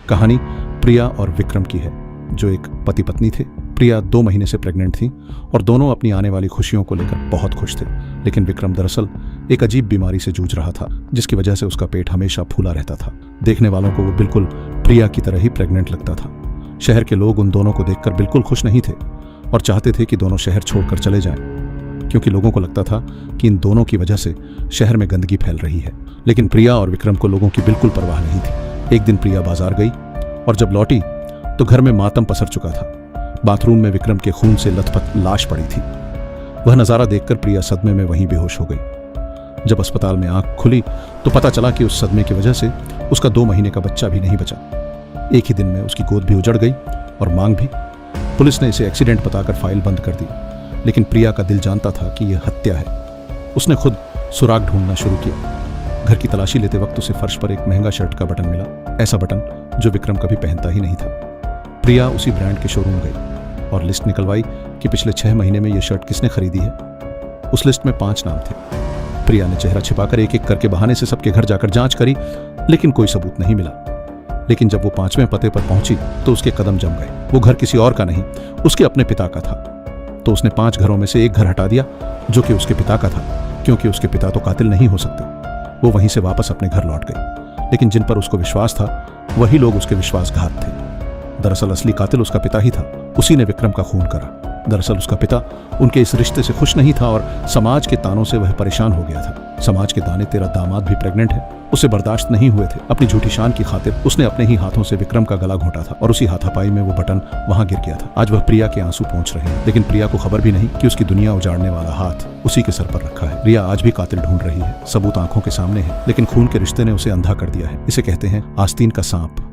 कहानी प्रिया और विक्रम की है, जो एक पति पत्नी थे। प्रिया 2 महीने से प्रेग्नेंट थी और दोनों अपनी आने वाली खुशियों को लेकर बहुत खुश थे। लेकिन विक्रम दरअसल एक अजीब बीमारी से जूझ रहा था, जिसकी वजह से उसका पेट हमेशा फूला रहता था। देखने वालों को वो बिल्कुल प्रिया की तरह ही प्रेग्नेंट लगता था। शहर के लोग उन दोनों को देखकर बिल्कुल खुश नहीं थे और चाहते थे कि दोनों शहर छोड़कर चले जाएं, क्योंकि लोगों को लगता था कि इन दोनों की वजह से शहर में गंदगी फैल रही है। लेकिन प्रिया और विक्रम को लोगों की बिल्कुल परवाह नहीं थी। एक दिन प्रिया बाजार गई और जब लौटी तो घर में मातम पसर चुका था। बाथरूम में विक्रम के खून से लथपथ लाश पड़ी थी। वह नजारा देखकर प्रिया सदमे में वहीं बेहोश हो गई। जब अस्पताल में आंख खुली तो पता चला कि उस सदमे की वजह से उसका 2 महीने का बच्चा भी नहीं बचा। एक ही दिन में उसकी गोद भी उजड़ गई और मांग भी। पुलिस ने इसे एक्सीडेंट बताकर फाइल बंद कर दी, लेकिन प्रिया का दिल जानता था कि यह हत्या है। उसने खुद सुराग ढूंढना शुरू किया। घर की तलाशी लेते वक्त उसे फर्श पर एक महंगा शर्ट का बटन मिला, ऐसा बटन जो विक्रम कभी पहनता ही नहीं था। प्रिया उसी ब्रांड के शोरूम गई और लिस्ट निकलवाई कि पिछले 6 महीने में यह शर्ट किसने खरीदी है। उस लिस्ट में 5 नाम थे। प्रिया ने चेहरा छिपाकर एक-एक करके बहाने से सबके घर जाकर जांच करी, लेकिन कोई सबूत नहीं मिला। लेकिन जब वो 5वें पते पर पहुंची तो उसके कदम जम गए। वो घर किसी और का नहीं, उसके अपने पिता का था। तो उसने 5 घरों में से एक घर हटा दिया जो कि उसके पिता का था, क्योंकि उसके पिता तो कातिल नहीं हो सकते। वो वहीं से वापस अपने घर लौट गई, लेकिन जिन पर उसको विश्वास था वही लोग उसके विश्वासघात थे। दरअसल असली कातिल उसका पिता ही था। उसी ने विक्रम का खून करा। दरअसल उसका पिता उनके इस रिश्ते से खुश नहीं था और समाज के तानों से वह परेशान हो गया था। समाज के ताने, तेरा दामाद भी प्रेग्नेंट है, उसे बर्दाश्त नहीं हुए थे। अपनी झूठी शान की खातिर उसने अपने ही हाथों से विक्रम का गला घोंटा था और उसी हाथापाई में वो बटन वहां गिर गया था। आज वह प्रिया के आंसू पहुंच रहे हैं, लेकिन प्रिया को खबर भी नहीं कि उसकी दुनिया उजाड़ने वाला हाथ उसी के सर पर रखा है। प्रिया आज भी कातिल ढूंढ रही है। सबूत आंखों के सामने है, लेकिन खून के रिश्ते ने उसे अंधा कर दिया है। इसे कहते हैं आस्तीन का सांप।